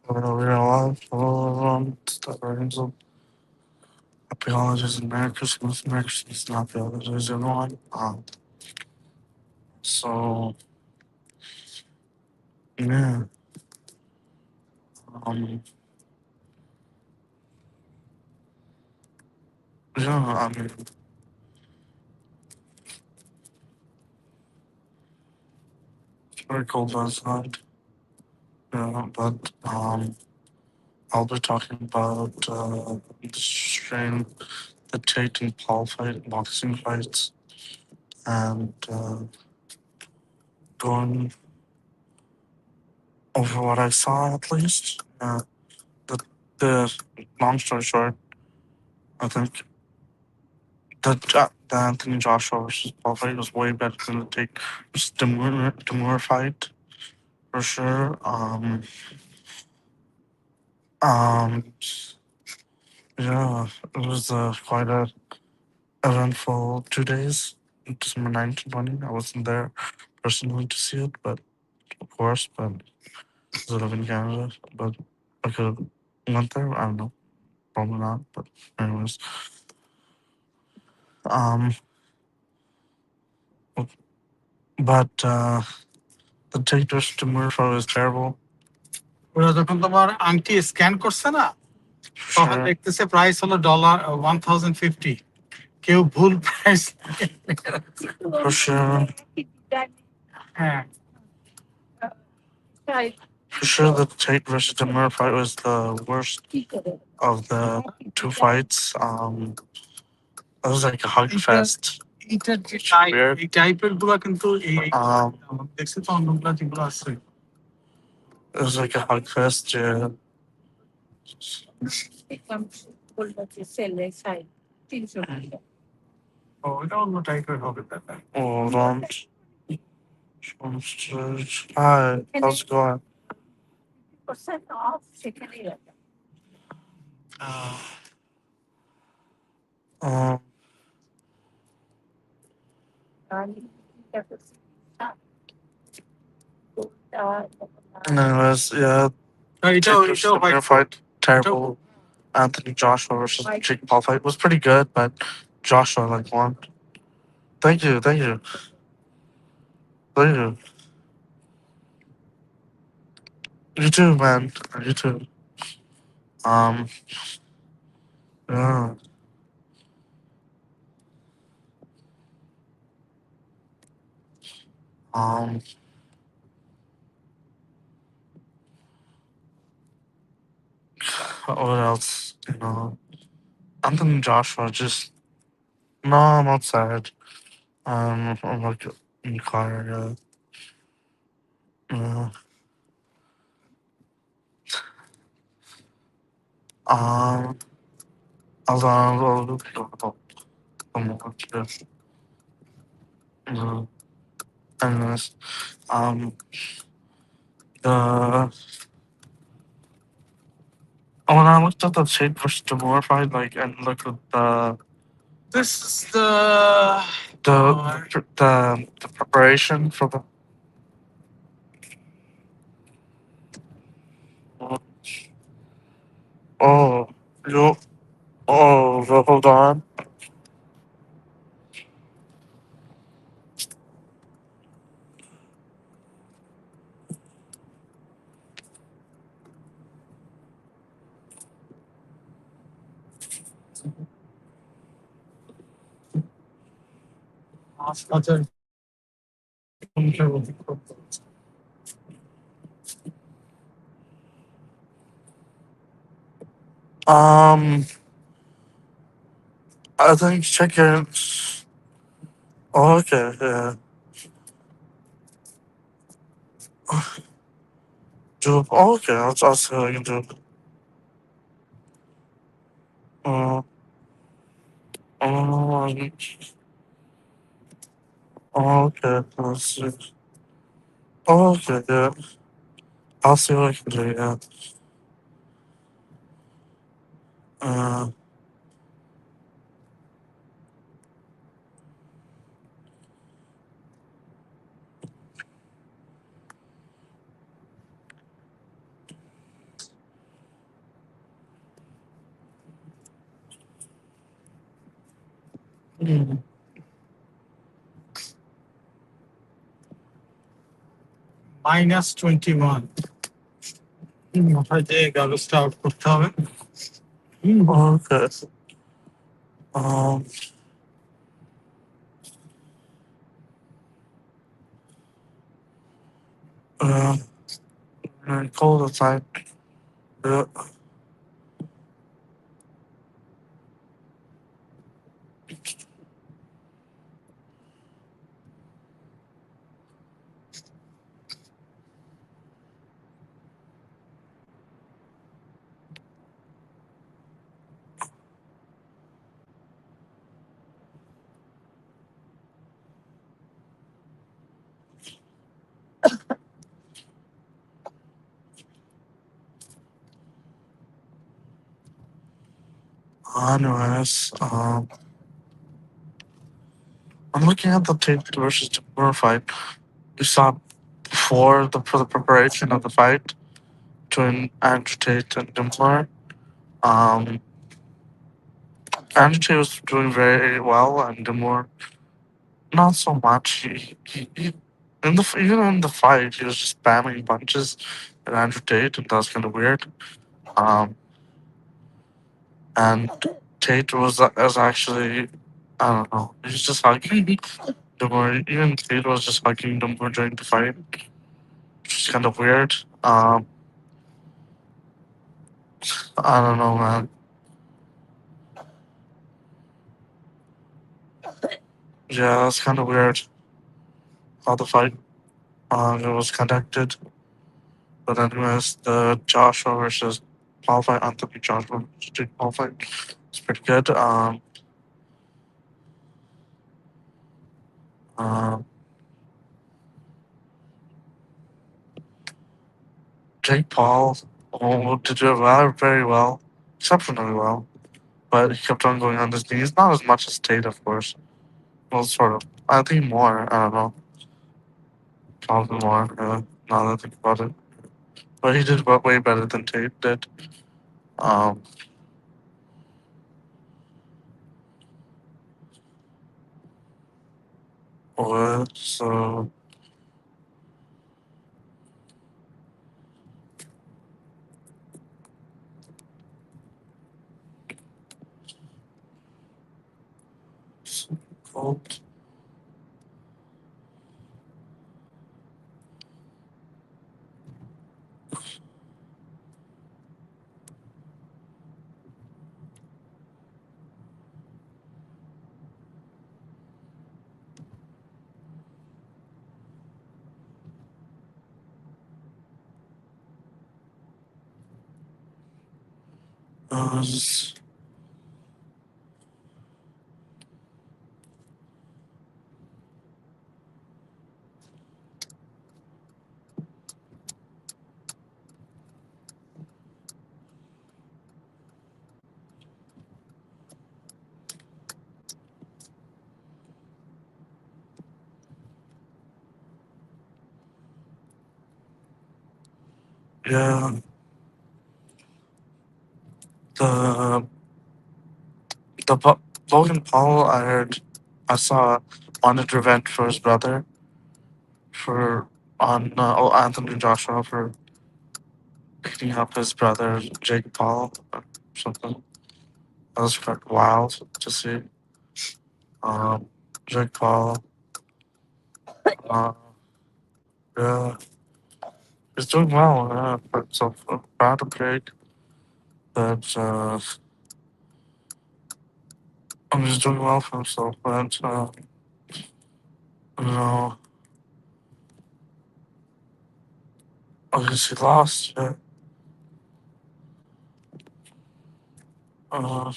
We're alive. Hello, everyone. Start writing some happy holidays and Merry Christmas. Merry Christmas and happy holidays, everyone. So, yeah. Um, yeah, I mean, it's very cold outside. Yeah, but, I'll be talking about, the stream, the Tate and Paul fight, boxing fights, and, going over what I saw at least. The, the long story short, I think the Anthony Joshua versus Paul fight was way better than the Tate versus Demure fight for sure. Um, yeah, it was quite a eventful 2 days. December 9th to 20. I wasn't there personally to see it, but of course, but because I live in Canada, but I could have went there. I don't know, probably not. But anyways, um, but the Tate versus Demure fight was terrible. ওরা যখন তোমার আংটি scan করছে না তখন Sure. দেখতেছে price হলো $1050 কেউ ভুল প্রাইস For sure. হ্যাঁ For sure, the Tate versus Demir fight was the worst of the two fights. It was like a hug fest. এইটার যে Weird. এই টাইপের গুলা কিন্তু Um, দেখছি তো অন্যগুলা যেগুলো আছে it was like a hug fest. Yeah. ওইটা অন্য টাইপের হবে ব্যাপার Hold on. Hi, how's it going? Um, anyways, yeah, এটাও Tate versus এটাও Demir fight, terrible. Anthony Joshua versus Jake Paul fight was pretty good, but Joshua like won. Thank you, thank you, thank you. You too, man. You too. Um, yeah. Um, what else? Anthony Joshua just no, I'm outside. I'm like in the car. Yeah. Um, I'll look it up. Yes. Anyways, um, the when I looked at the Tate versus Demore fight, like, and looked at This is the the preparation for the. Oh, you. Oh, hold on. হাসপাতাল I think chicken. Oh, okay, yeah. Do okay. I'll see what I can do. Uh, um, okay. Let's see. Okay, yeah. I'll see what I can do. Yeah. Uh, Mm. -21। মাথায় দিয়ে কাগজটা out করতে হবে। Okay. Um, uh, cold outside. Yeah. Anyways, I'm looking at the Tate versus Timur fight. We saw before for the preparation of the fight between Andrew Tate and Timur. Um, Andrew Tate was doing very well, and Timur not so much. He even in the fight, he was just spamming punches at Andrew Tate, and that was kind of weird. Um, and Tate was actually, I don't know, he was just hugging Timur. Even Tate was just hugging Timur during the fight, which is kind of weird. I don't know, man. Yeah, that's kind of weird how the fight it was conducted. But anyways, the Joshua versus Paul fight, Anthony Joshua versus Jake Paul fight, it's pretty good. Um, Jake Paul did very well, exceptionally well. But he kept on going on his knees. Not as much as Tate, of course. Well, sort of. I think more. I don't know. Probably more. Now that I think about it. But he did way better than Tate did. Um, so cold. Uh, yeah, the Logan Paul, I saw wanted revenge for his brother for on Anthony Joshua for beating up his brother Jake Paul or something. That was quite wild to see. Um, Jake Paul, uh, yeah, he's doing well. So proud of Jake. But he's doing well for himself. But you know, I guess he lost. Yeah. Uh,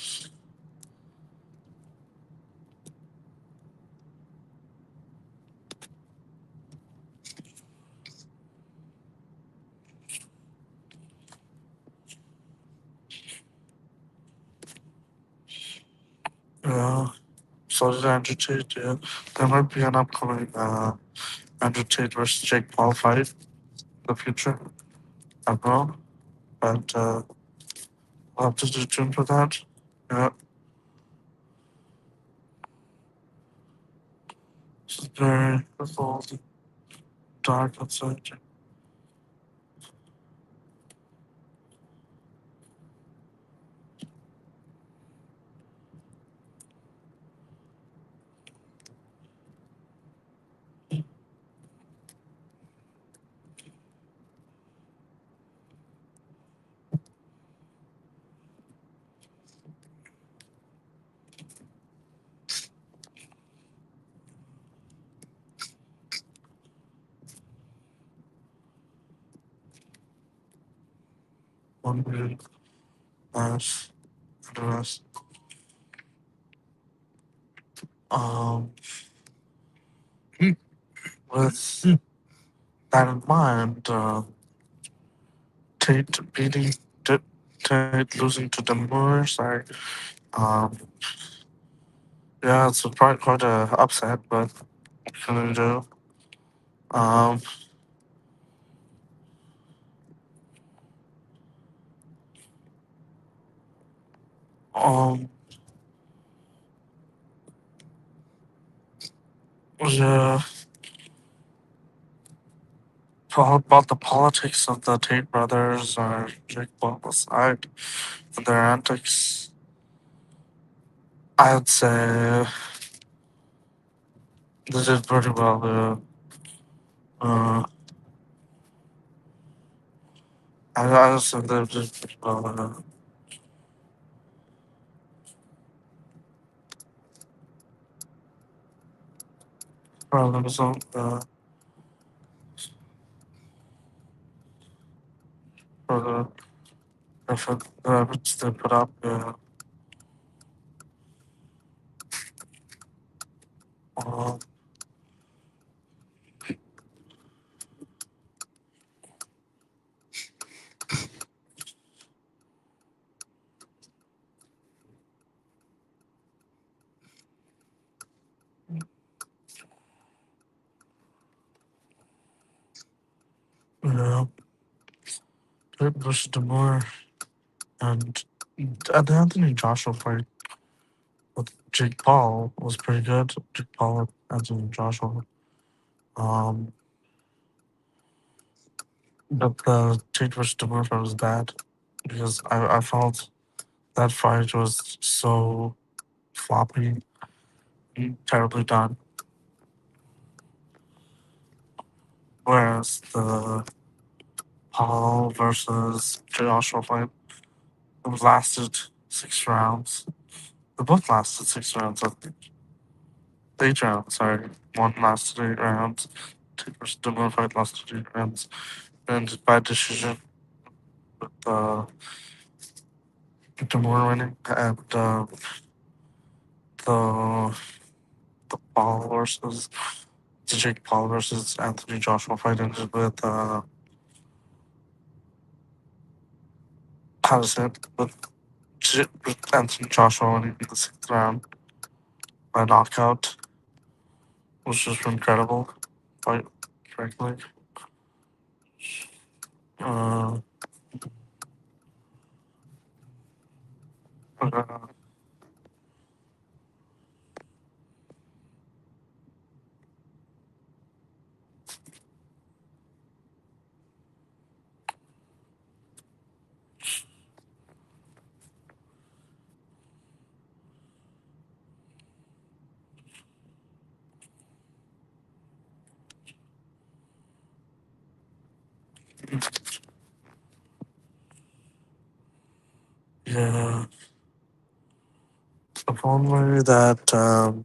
yeah. So did Andrew Tate. Yeah. There might be an upcoming Andrew Tate versus Jake Paul fight in the future. I don't know. But I'll have to stay tuned for that. Yeah. It's very little dark outside. One big nice address. Um, with that in mind, Tate beating Tate losing to Demore. Sorry. Um, yeah, it's probably quite a upset, but what can you do? Um, um, yeah, all about the politics of the Tate brothers or Jake Paul aside and their antics. I'd say they did pretty well. I just said they did pretty well. Problems on for the effort the efforts they put up. Uh, yeah, Tate versus Demore and the Anthony Joshua fight with Jake Paul was pretty good. Jake Paul and Anthony Joshua. Um, but the Tate versus Demore fight was bad because I felt that fight was so floppy, terribly done. Whereas the Paul versus Joshua fight it lasted 6 rounds. They both lasted 6 rounds, I think. 8 rounds, sorry. One lasted 8 rounds. Tate versus Demore fight lasted 8 rounds. And by decision with Demore winning. And the Paul versus the Jake Paul versus Anthony Joshua fight ended with how to say it? With Anthony Joshua winning in the 6th round by knockout, which was incredible. Quite frankly. Uh, uh, yeah. If only that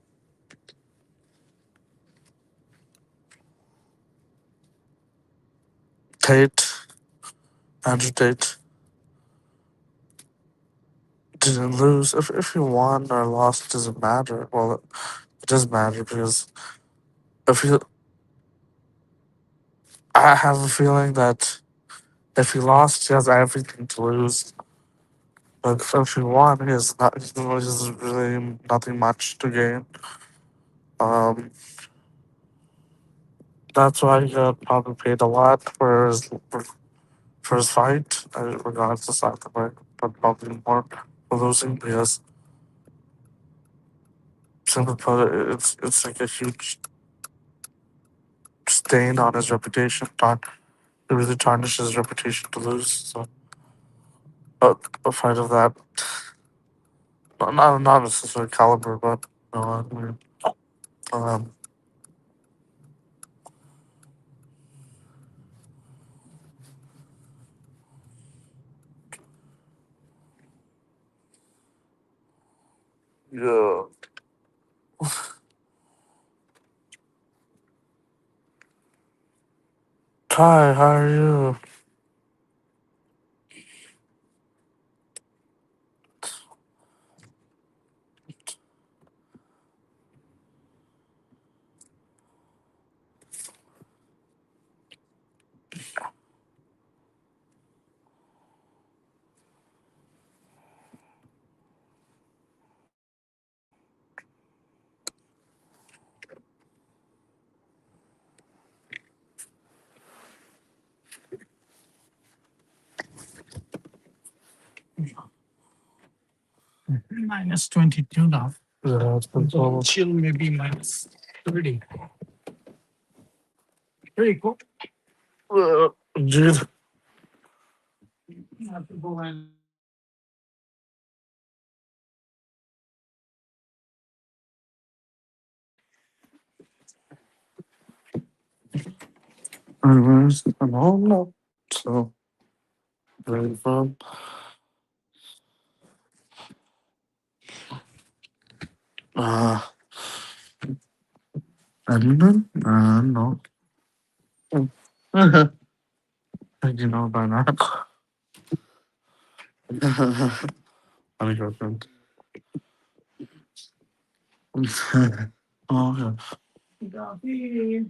Tate, Andrew Tate, didn't lose. If he won or lost, doesn't matter. Well, it does matter because if he, I have a feeling that if he lost, he has everything to lose. But if he won, he has not. He has really nothing much to gain. Um, that's why he got probably paid a lot for his fight, regardless of the way, but probably more for losing because simply put, it's like a huge stain on his reputation. It really tarnished his reputation to lose. So a fight of that, not necessarily caliber, but I mean, um, yeah. Ty, how are you? minus 22 now. Yeah, it's been so Chill maybe minus 30. Pretty cool. dude. Have to go and Anyways, I'm home now. So very fun. Uh, Edmonton? No. You know by now. Funny girlfriend. Oh, okay. coffee.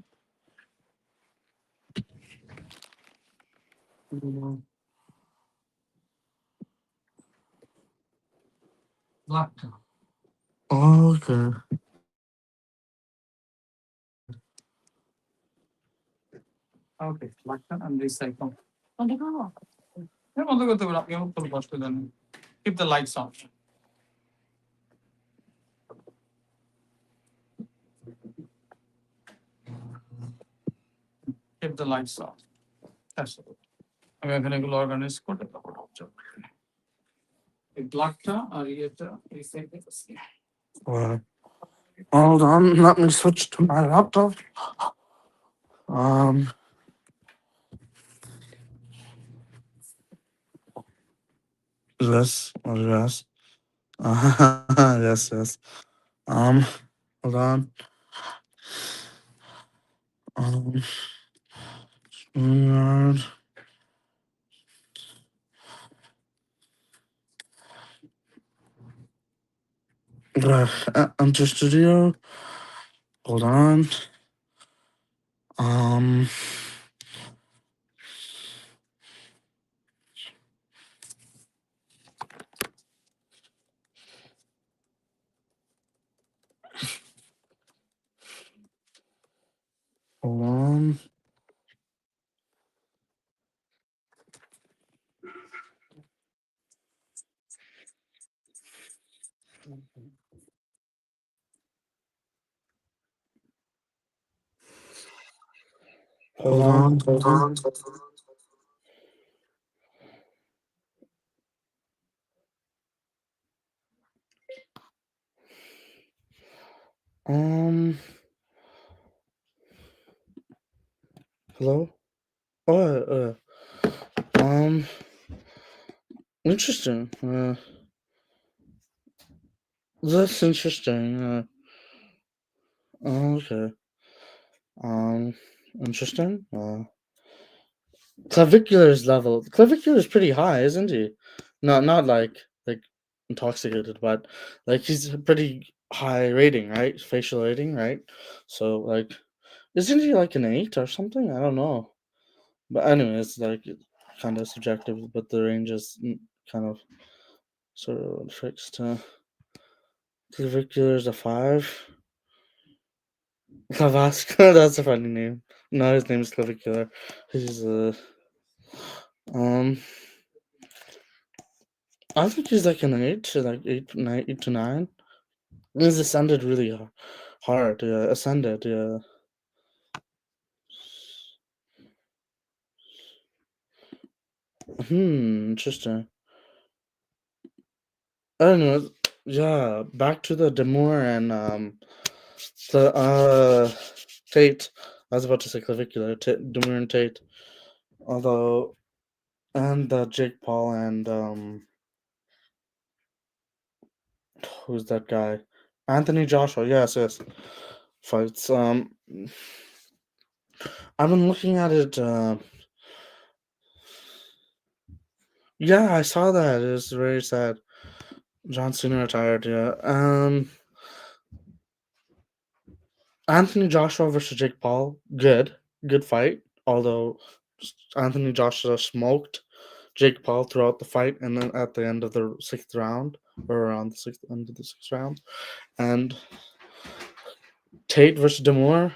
Black. Oh, okay. Okay, black and recycle. হ্যাঁ, বন্ধ করতে পারো, আপনি কোনো কষ্ট দেন না। Keep the lights on. Keep the lights on. That's it. আমি এখানে এগুলো অর্গানাইজ করে তারপর এই ব্ল্যাকটা আর ইয়েটা রিসাইকেল করছি। Hold on, let me switch to my laptop. Um, yes, yes. Yes, yes. Hold on. Um, StreamYard. Enter Studio. Hold on. Um, Hold on. Hold on. Hold on. Um, Hello. Oh, interesting. That's interesting. Okay. Um, Interesting. Clavicular's level. Clavicular is pretty high, isn't he? Not like intoxicated, but like he's a pretty high rating, right? Facial rating, right? So like, isn't he like an 8 or something? I don't know. But anyway, it's like kind of subjective, but the range is kind of sort of fixed. Clavicular is a 5. Clavasca, that's a funny name. No, his name is Clavicular. He's um I think he's like an 8, like 8 to 9. He's ascended really hard. Yeah, ascended. Yeah. Interesting. I don't know. Yeah, back to the Demore and the Tate. I was about to say clavicular. Demore and Tate. Although, and the Jake Paul and who's that guy? Anthony Joshua. Yes, yes. Fights. I've been looking at it. Yeah, I saw that. It was very sad. John Cena retired. Yeah. Anthony Joshua versus Jake Paul. Good fight. Although Anthony Joshua smoked Jake Paul throughout the fight, and then at the end of the sixth round, or around the sixth end of the sixth round, and Tate versus Demore.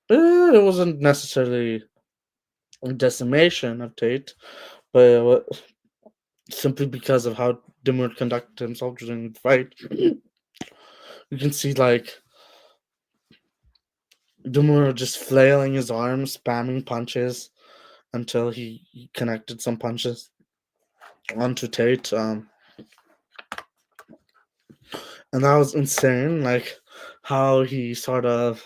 It wasn't necessarily a decimation of Tate, but simply because of how Demore conducted himself during the fight. You can see like Demore just flailing his arms, spamming punches until he connected some punches onto Tate. And that was insane. Like how he sort of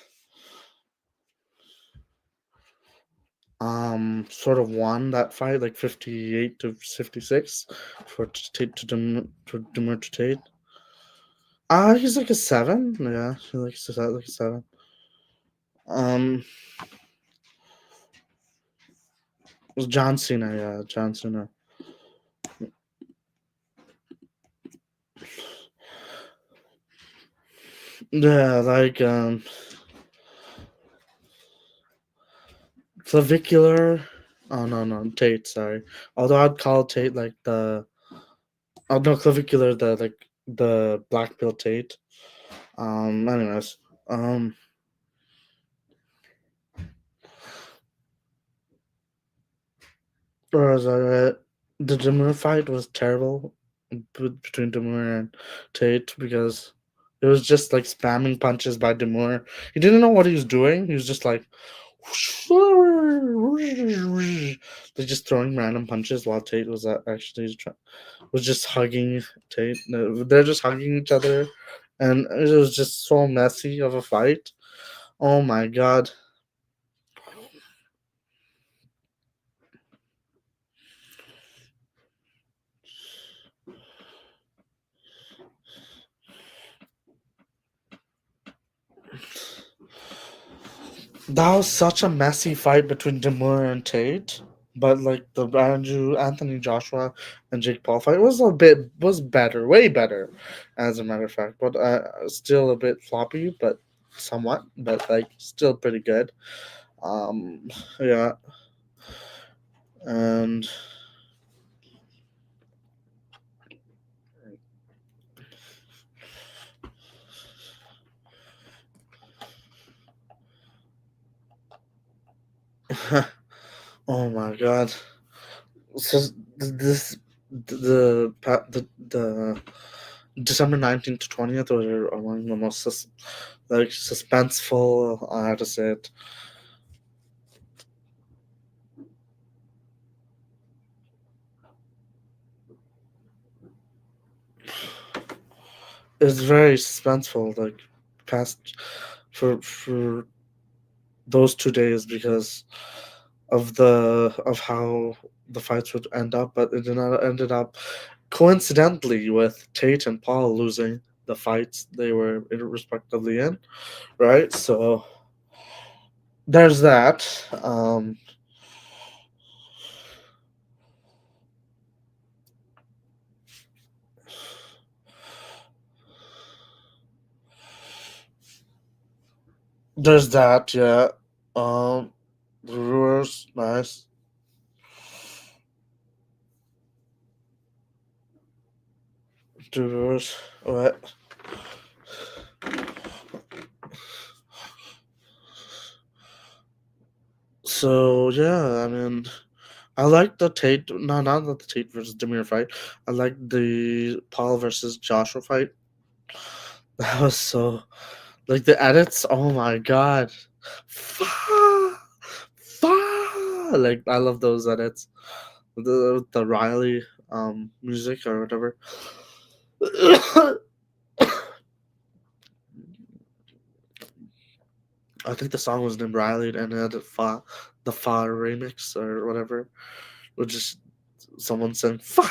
won that fight, like 58-56 for Tate to Demir to Tate. He's like a 7. Yeah, he's like a 7. Um, it was John Cena. Yeah, John Cena. Yeah, like clavicular. Oh no, Tate. Sorry. Although I'd call Tate like the. Oh no, clavicular. The black belt Tate. Anyways. Whereas the Demir fight was terrible between Demir and Tate because it was just like spamming punches by Demir. He didn't know what he was doing. He was just like they're just throwing random punches while Tate was actually was just hugging Tate. No, they're just hugging each other, and it was just so messy of a fight. Oh my god. That was such a messy fight between Demore and Tate. But like the Anthony Joshua and Jake Paul fight was better, way better, as a matter of fact. But still a bit floppy, but somewhat, but like still pretty good. Yeah, and oh my god, so this the December 19th to 20th were among the most like suspenseful. I have to say it. It's very suspenseful, like past for those 2 days because of how the fights would end up, but it did not ended up coincidentally with Tate and Paul losing the fights they were respectively in, right? So there's that. There's that, yeah. The Brewers, nice. The Brewers, right. So yeah, I mean, I like the Tate. No, not the Tate versus Demir fight. I like the Paul versus Joshua fight. That was so like the edits. Oh my god, fuck, fuck. like I love those edits. The Riley music or whatever. I think the song was named Riley and it had the Fa remix or whatever, which is someone saying Fa.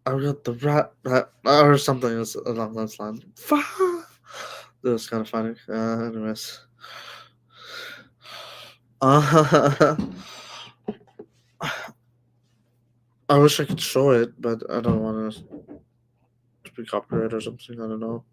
I got the rat or something along those lines. Fa. That was kind of funny. Anyways, uh, I wish I could show it, but I don't want to be copyright or something. I don't know.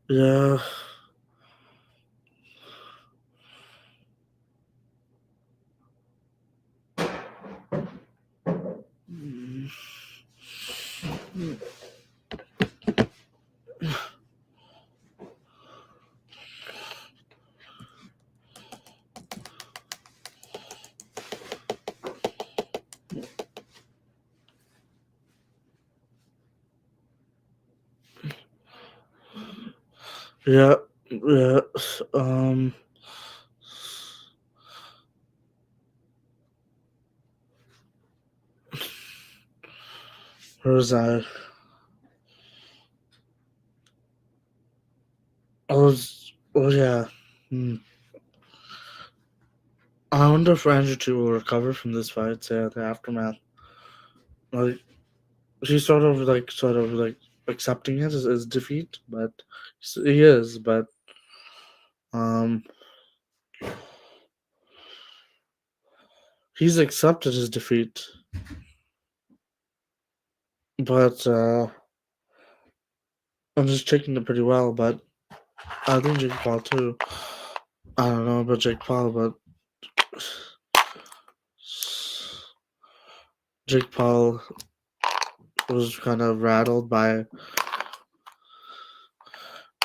Yeah. Yeah. Yeah. Um. Where was I? I was. Oh yeah. Hmm. I wonder if Andrew 2 will recover from this fight. Yeah, the aftermath. Like he's sort of like accepting it as defeat, but he is. But um, he's accepted his defeat. But I'm just taking it pretty well. But I think Jake Paul too. I don't know about Jake Paul, but Jake Paul was kind of rattled by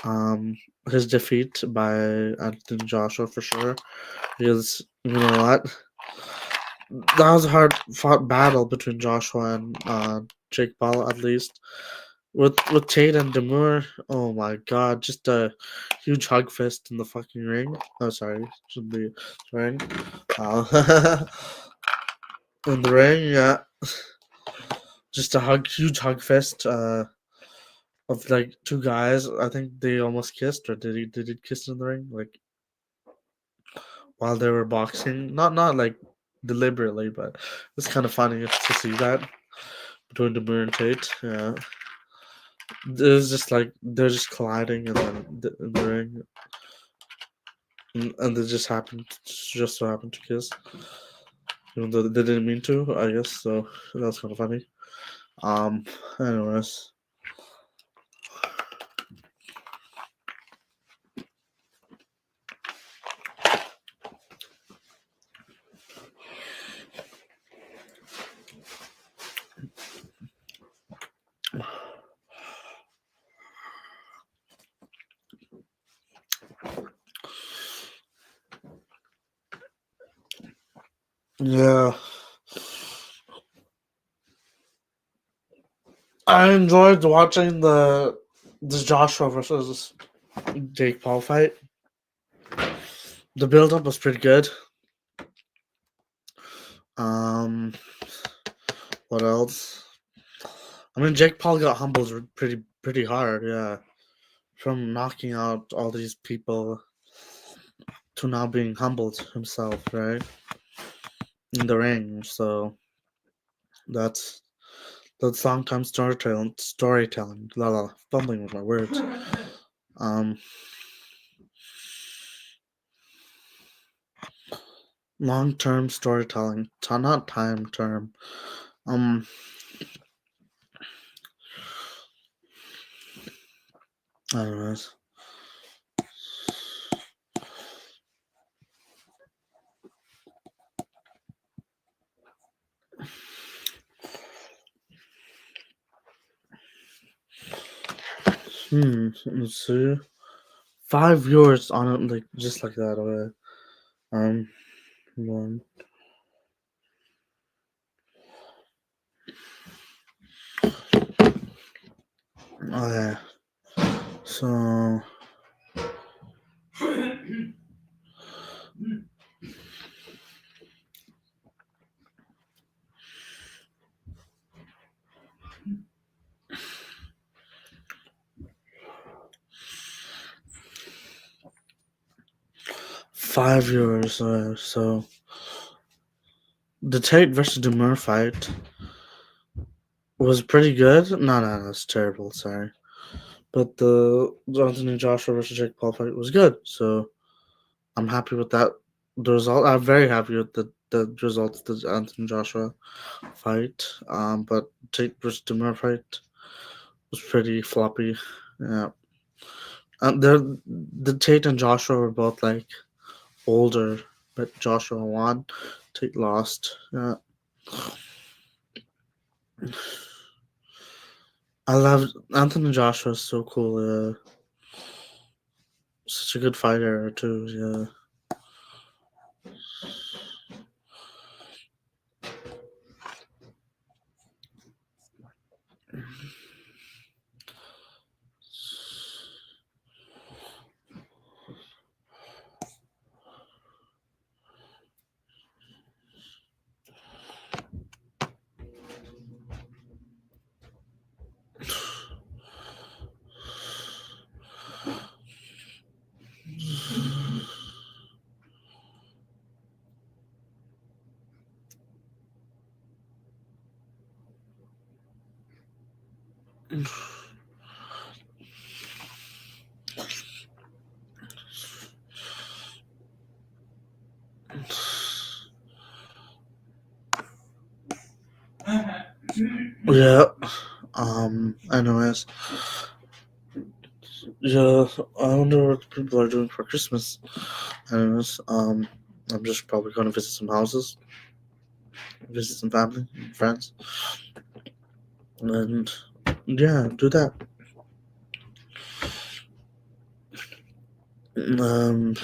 um his defeat by Anthony Joshua for sure. Because you know what? That was a hard fought battle between Joshua and Jake Paul at least. With Tate and Demure, oh my god, just a huge hug fist in the fucking ring. Oh sorry, should be ring. Uh, in the ring, yeah. Just a huge hug fist. Of like two guys. I think they almost kissed, or did he kiss in the ring? Like while they were boxing. Not like deliberately, but it's kind of funny to see that between Demure and Tate. Yeah. It was just like they're just colliding and then in the ring, and they just so happened to kiss, even though they didn't mean to. I guess so. That's kind of funny. Um. Anyways. Yeah. I enjoyed watching the Joshua versus Jake Paul fight. The build up was pretty good. Um, what else? I mean, Jake Paul got humbled pretty hard. Yeah, from knocking out all these people to now being humbled himself, right, in the ring. So that's long time storytelling. Storytelling. La la. Fumbling with my words. Um, long term storytelling. Not time term. Um. I don't know. Let's see. 5 years on it, like just like that. Okay. One. Okay. So 5 years. So the Tate versus Demur fight was pretty good. No, it's terrible. Sorry, but the Anthony Joshua versus Jake Paul fight was good. So I'm happy with that. The result. I'm very happy with the results of the Anthony Joshua fight. But Tate versus Demur fight was pretty floppy. Yeah. The Tate and Joshua were both like older, but Joshua won. Tate lost. Yeah. I love Anthony Joshua. Is so cool. Such a good fighter too. Yeah. Yeah. Anyways, yeah. I wonder what people are doing for Christmas. Anyways, I'm just probably going to visit some houses, visit some family and friends, and yeah, do that. Um,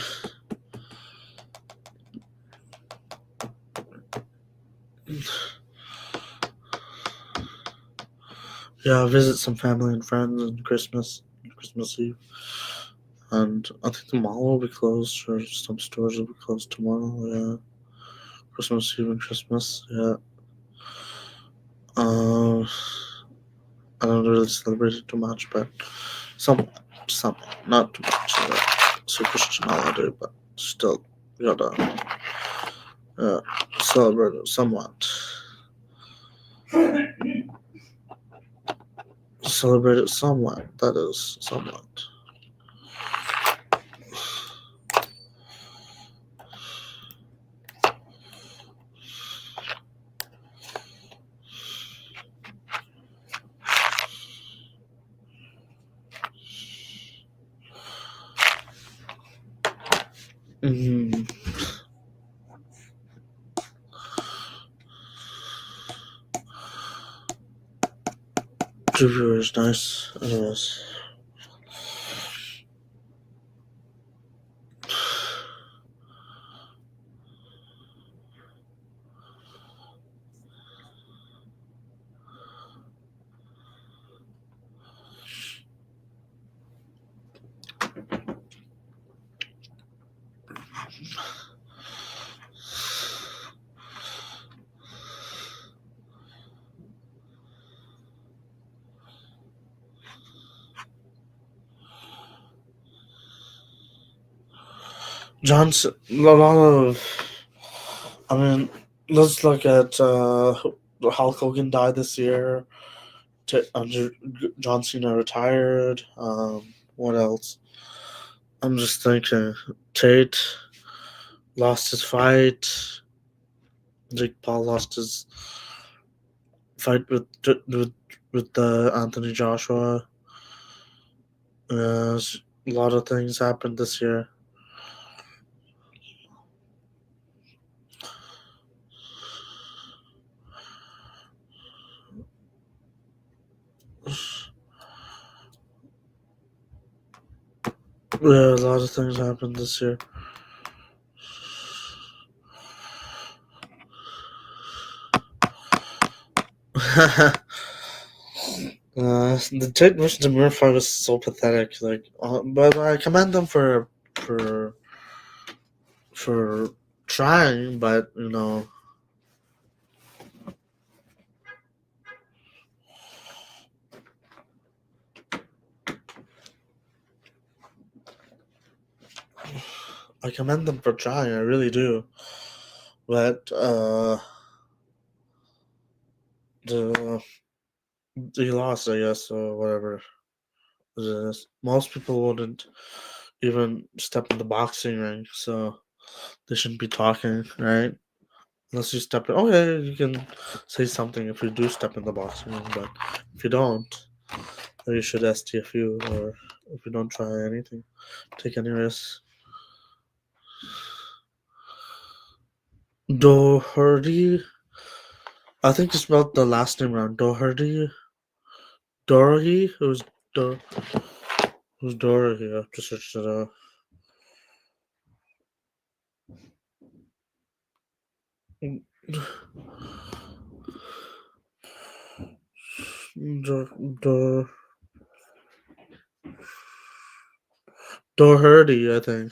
yeah, visit some family and friends on Christmas Eve, and I think the mall will be closed or some stores will be closed tomorrow. Yeah, Christmas Eve and Christmas. Yeah. Uh, I don't really celebrate it too much, but some, some, not too much. Superstition holiday, but still, you gotta celebrate it somewhat. Celebrate it somewhat. That is somewhat. Mm-hmm. Trivia is nice. Anyways. Johnson, a lot of. I mean, let's look at Hulk Hogan died this year. John Cena retired. What else? I'm just thinking. Tate lost his fight. Jake Paul lost his fight with Anthony Joshua. A lot of things happened this year. Yeah, a lot of things happened this year. The Tate versus the Mirror fight was so pathetic. But I commend them for for trying. But I commend them for trying. I really do. But the he lost, I guess, or whatever it is. Most people wouldn't even step in the boxing ring, so they shouldn't be talking, right? Unless you step in. Okay, you can say something if you do step in the boxing ring, but if you don't, then you should STFU, or if you don't try anything, take any risks. Doherty, I think it's about the last name round. Doherty, who's Doherty? I have to search it out. Dor, Dor, Doherty, I think.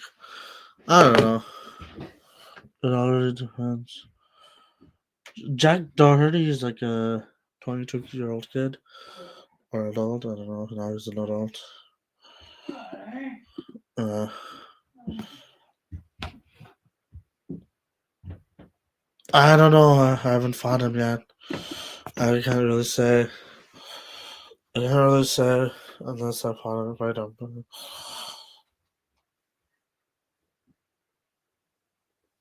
I don't know. It already depends. Jack Doherty is like a 22-year-old kid or adult. I don't know. Now he's an adult. Uh, I don't know. I haven't fought him yet. I can't really say. I can't really say unless I fought him right up.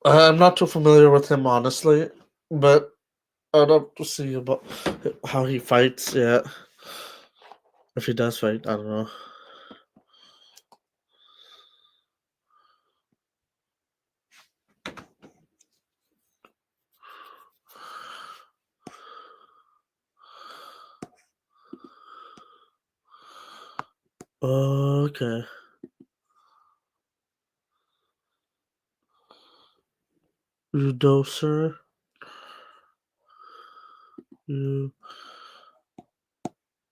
I'm not too familiar with him, honestly, but I'd have to see about how he fights. Yeah, if he does fight, I don't know. Okay. Udoser. You.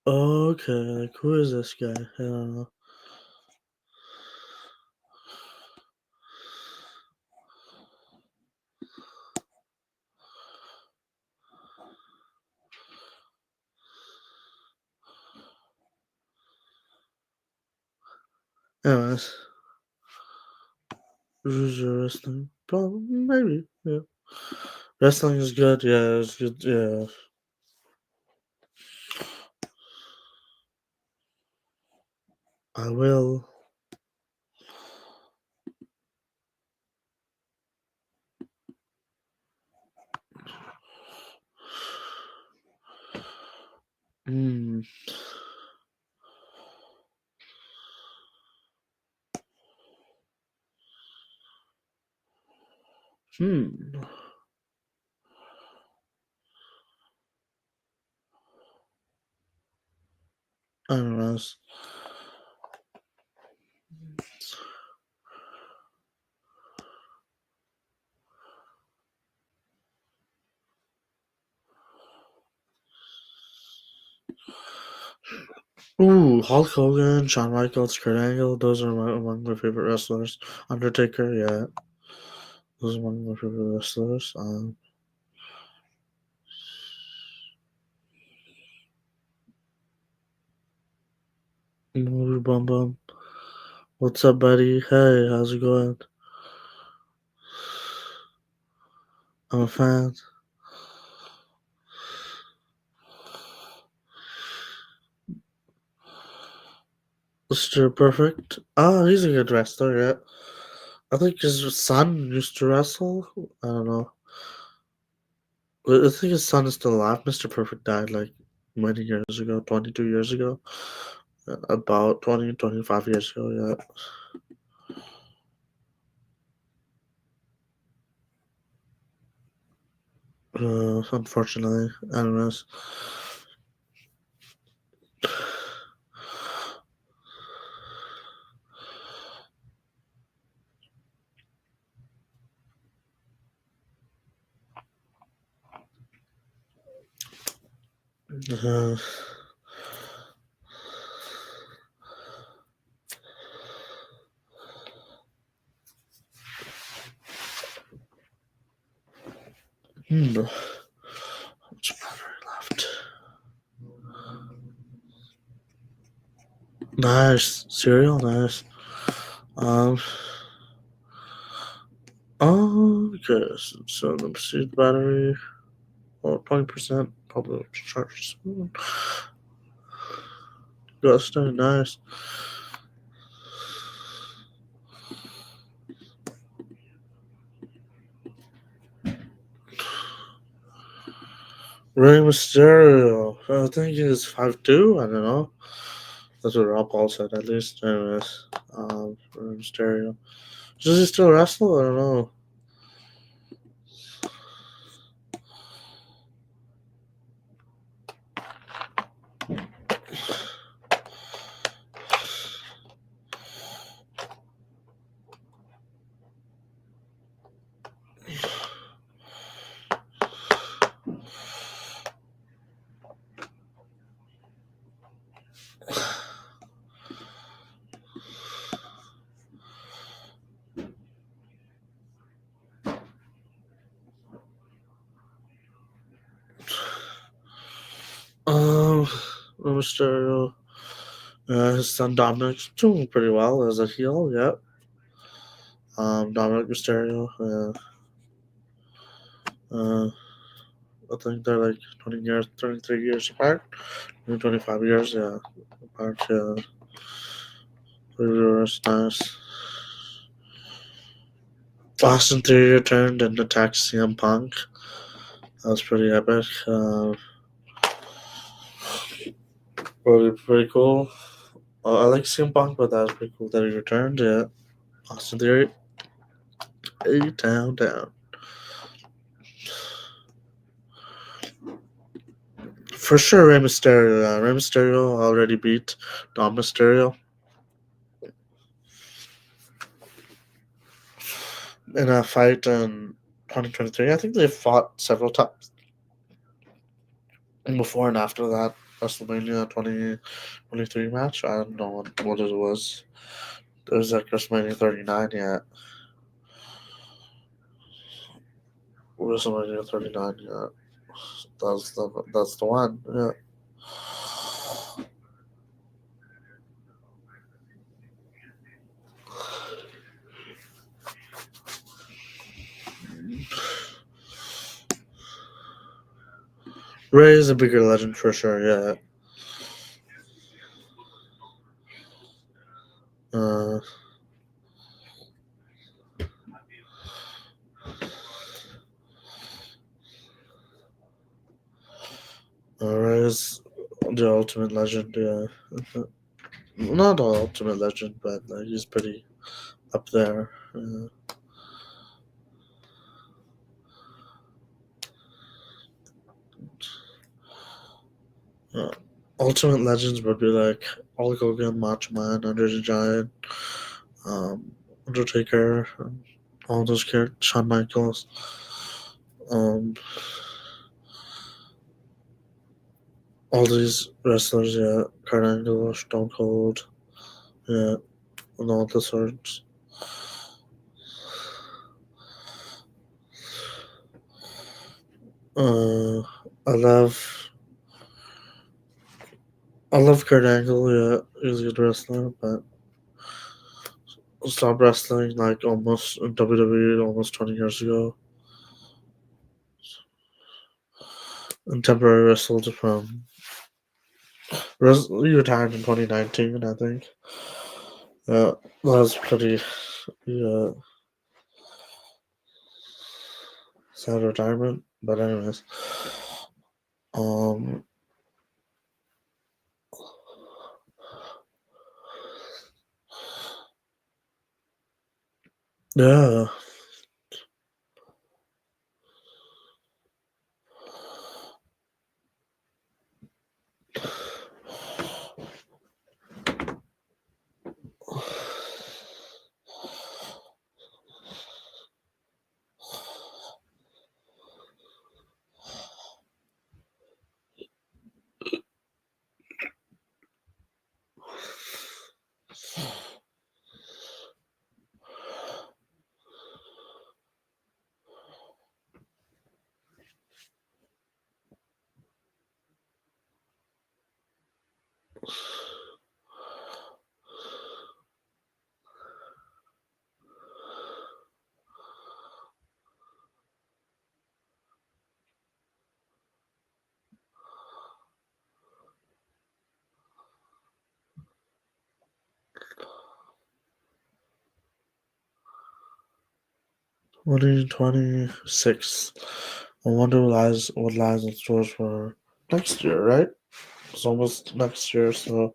Okay. Like, who is this guy? I don't know. Anyways, who's your wrestling? Probably, maybe. Yeah. Wrestling is good. Yeah, it's good. Yeah. I will. Hmm. Hmm. I don't know. Ooh, Hulk Hogan, Shawn Michaels, Kurt Angle. Those are among my favorite wrestlers. Undertaker, yeah. Those are among my favorite wrestlers. Movie Bum Bum. What's up, buddy? Hey, how's it going? I'm a fan. Mr. Perfect. Oh, he's a good wrestler, yeah. I think his son used to wrestle. I don't know. I think his son is still alive. Mr. Perfect died like many years ago, 22 years ago. About 20, 25 years ago, yeah. Unfortunately, anyways. Uh, how much battery left? Nice cereal, nice. Um, okay, so let me see the battery. Oh, 20%, probably charge soon. That's nice. Rey Mysterio, I think he's 5'2", I don't know. That's what Rob Paul said, at least. Anyways, Rey Mysterio. Does he still wrestle? I don't know. Rey Mysterio. His son Dominic's doing pretty well as a heel, yeah. Dominic Mysterio, uh, I think they're like 20 years, 23 years apart. Maybe 25 years, yeah. Apart, yeah. Reviewers, nice. Austin Theory returned and attacked CM Punk. That was pretty epic. Pretty cool. I like CM Punk, but that was pretty cool that he returned, yeah. Austin Theory, down. For sure, Rey Mysterio. Rey Mysterio already beat Dom Mysterio in a fight in 2023. I think they fought several times. And before and after that WrestleMania 2023 match, I don't know what it was. It was like WrestleMania 39, yeah. WrestleMania 39, yeah. That's the one, yeah. Ray is a bigger legend for sure, yeah. Uh, Ray is the ultimate legend, yeah. Not the ultimate legend, but he's pretty up there. Uh, ultimate legends would be like Hulk Hogan, Macho Man, Andre the Giant, Undertaker, all those characters, Shawn Michaels, um, all these wrestlers, yeah, Kurt Angle, Stone Cold, yeah, and all the sorts. Uh, I love, I love Kurt Angle. Yeah, he's a good wrestler, but stopped wrestling like almost in WWE almost 20 years ago, and temporarily wrestled from. He retired in 2019, I think. That was pretty uh, sad retirement. But anyways, um, yeah, 2026. I wonder what lies in store for next year, right? It's almost next year, so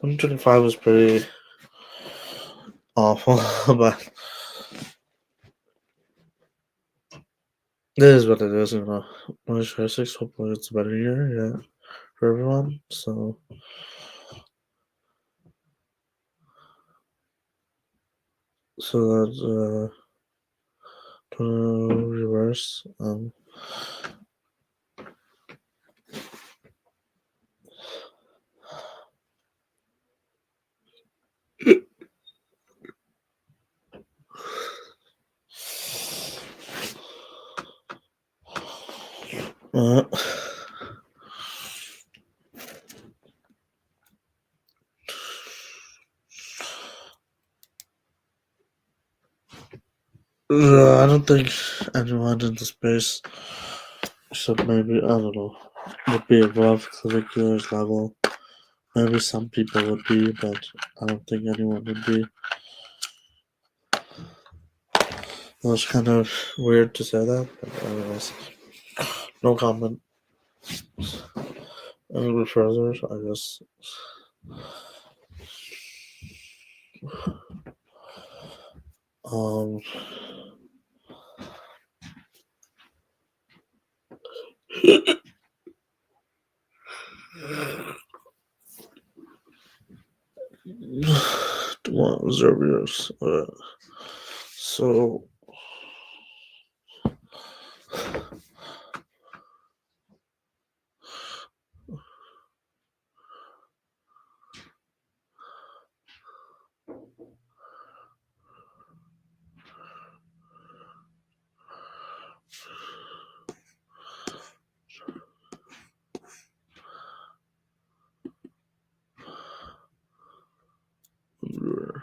2025 was pretty awful, but it is what it is, 2026, hopefully it's a better year, yeah, for everyone. So that's to reverse. Uh, I don't think anyone in the space, except maybe, I don't know, would be above Clavicular's level. Maybe some people would be, but I don't think anyone would be. It was kind of weird to say that, but anyways, no comment. Any further, I guess. Um, Tomorrow observe yours. So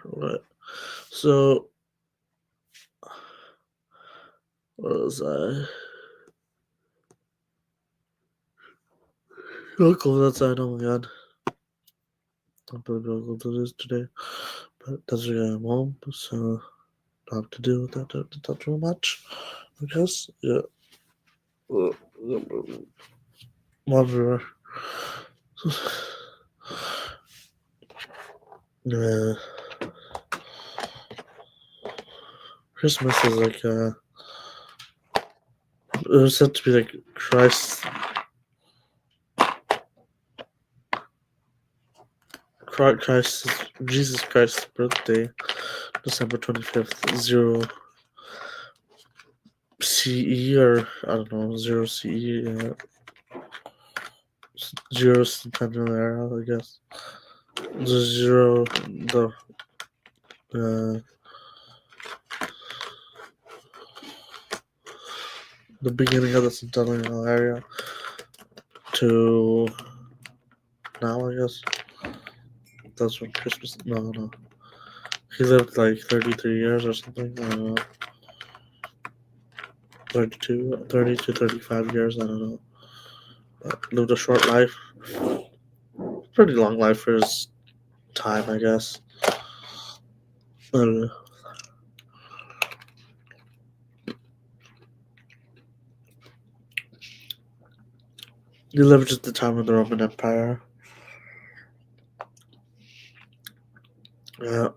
right. So what was I? I'll go outside. Oh my god, I'm probably gonna go do this today, but that's why I'm home, so don't have to deal with that too much. I guess, yeah. Whatever. Yeah. Christmas is like it was said to be like Jesus Christ's birthday, December 25th, 0 CE, or I don't know, 0 CE, 0 Centennial era, I guess. The zero, uh, the beginning of the Centennial era to now, I guess. That's when Christmas. No. He lived like 33 years or something. I don't know. 30 to 35 years. I don't know. But lived a short life. Pretty long life for his time, I guess. I don't know. He lived at the time of the Roman Empire. Yeah.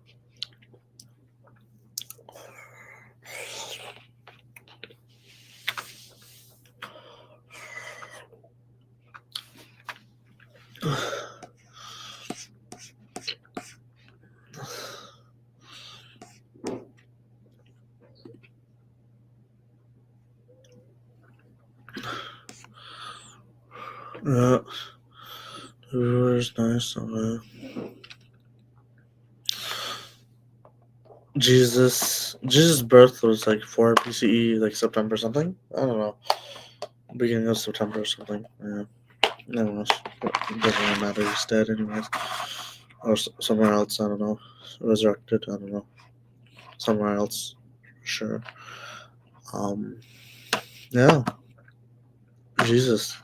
Yeah. It was nice. Jesus' birth was like 4 BCE, like September something. I don't know. Beginning of September or something. Yeah. I don't know. It doesn't really matter. He's dead anyways. Or somewhere else. I don't know. Resurrected. I don't know. Somewhere else. For sure. Um. Yeah. Jesus.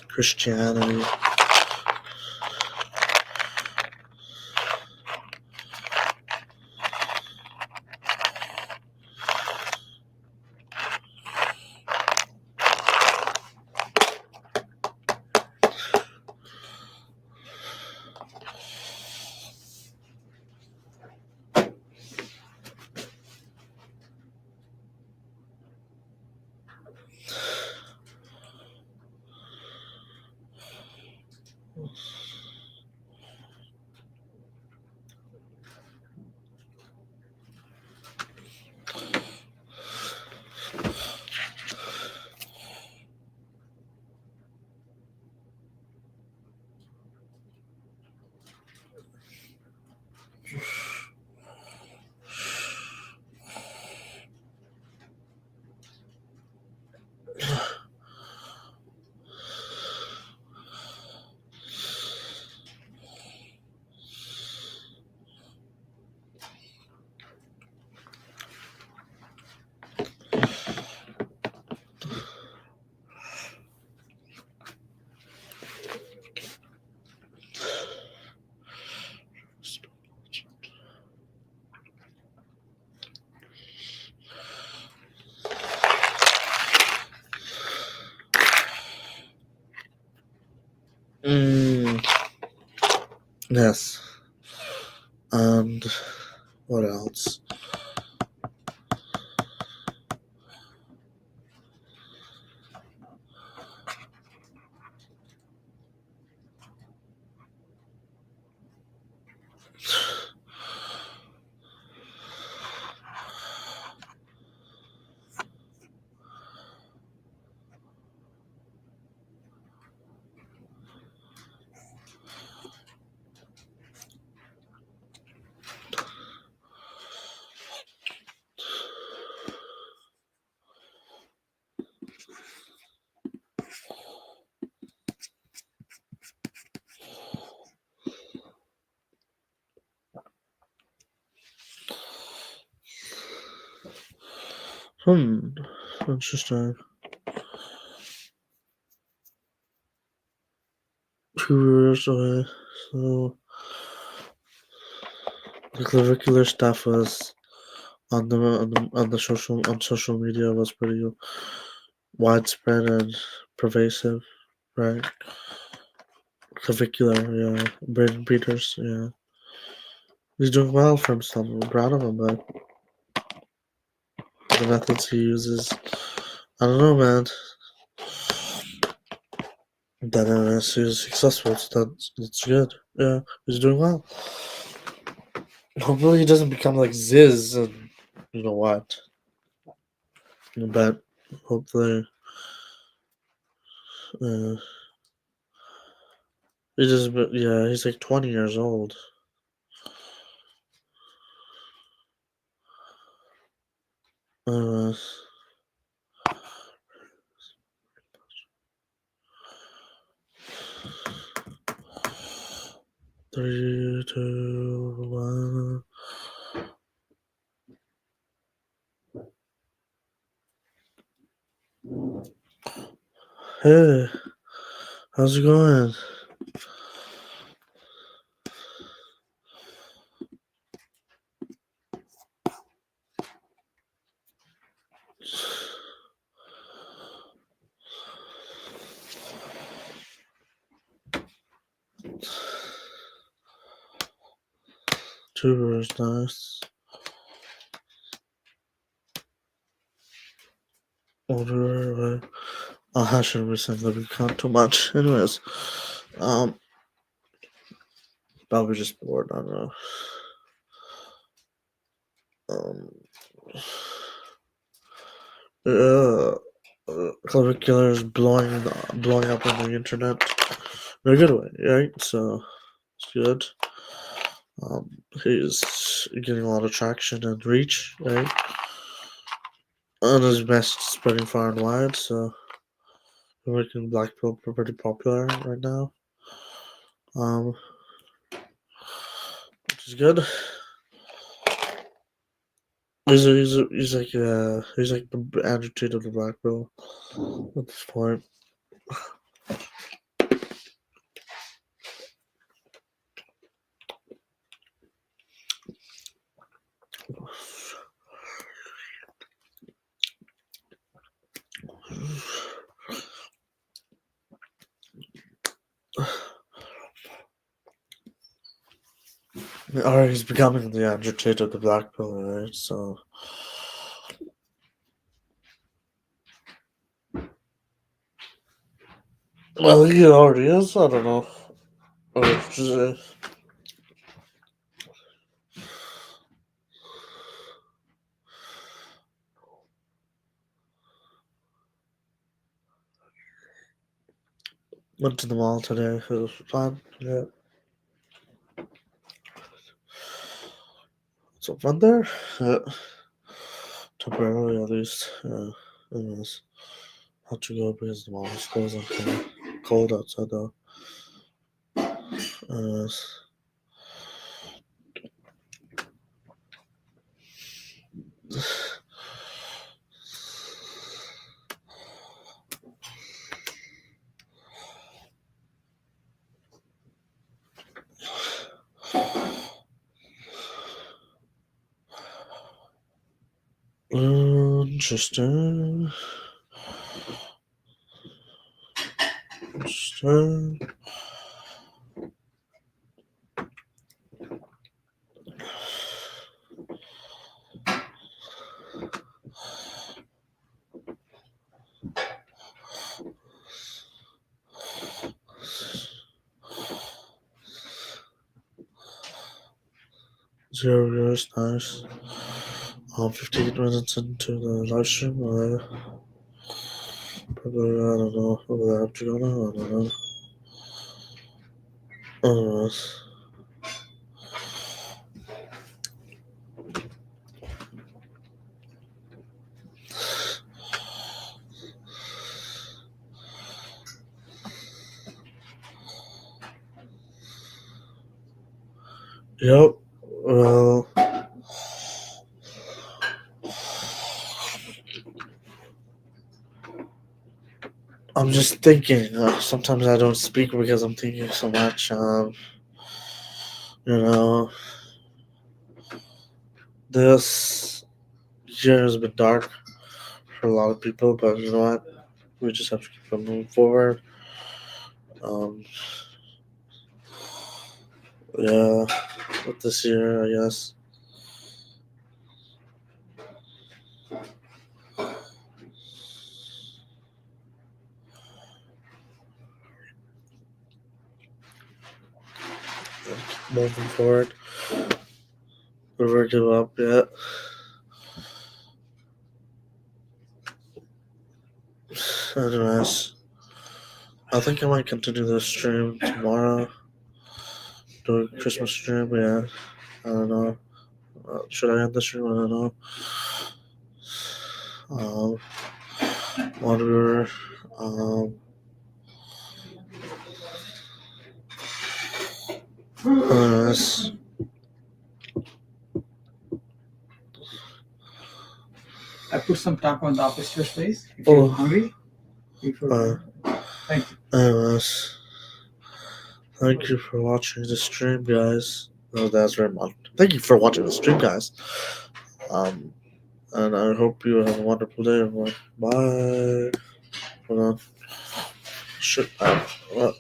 Christianity. Yes. And what else? Interesting. 2 years away. So the clavicular stuff was on social media was pretty widespread and pervasive, right? Clavicular, yeah. Braden Peters, yeah. He's doing well for himself. I'm proud of him, but the methods he uses, I don't know, man. That he's successful, so that's good. Yeah, he's doing well. Hopefully, he doesn't become like Ziz and you know what. But hopefully, uh, he just, yeah, he's like 20 years old. Uh, 3, 2, 1. Hey, how's it going? Super is nice. Order. I shouldn't be saying that we can't too much. Anyways, probably just bored. I don't know. Killers blowing up on the internet in a good way, right? So it's good. He's getting a lot of traction and reach, right? And his message spreading far and wide. So American Black Pill are pretty popular right now. Which is good. He's like the attitude of the Black Pill at this point. Or he's becoming the Andrew Tate of the Black Pill, right? So. Well, he already is. I don't know. Or just, went to the mall today. It was fun. Yeah. So fun there. Yeah. Temporarily, at least. Anyways, had to go because the mall was closed. I'm kind of cold outside though. Anyways. Interesting. Interesting. Zero viewers, nice. 15 minutes into the live stream. Probably, I don't know. Whether I have to go now, I don't know. Anyways. Yep. Well, I'm just thinking. Sometimes I don't speak because I'm thinking so much. You know, this year has been dark for a lot of people, but you know what? We just have to keep on moving forward. Yeah, with this year, I guess. Moving forward. Never give up yet. Anyways, I think I might continue this stream tomorrow. Do a Christmas stream, yeah. I don't know. Should I end the stream? I don't know. One viewer. Anyways. I put some taco on the upstairs, please. If you're hungry. Thank you. Anyways. Thank you for watching the stream, guys. No, that's very much. Thank you for watching the stream, guys. And I hope you have a wonderful day, everyone. Bye. Hold on. Shit. What?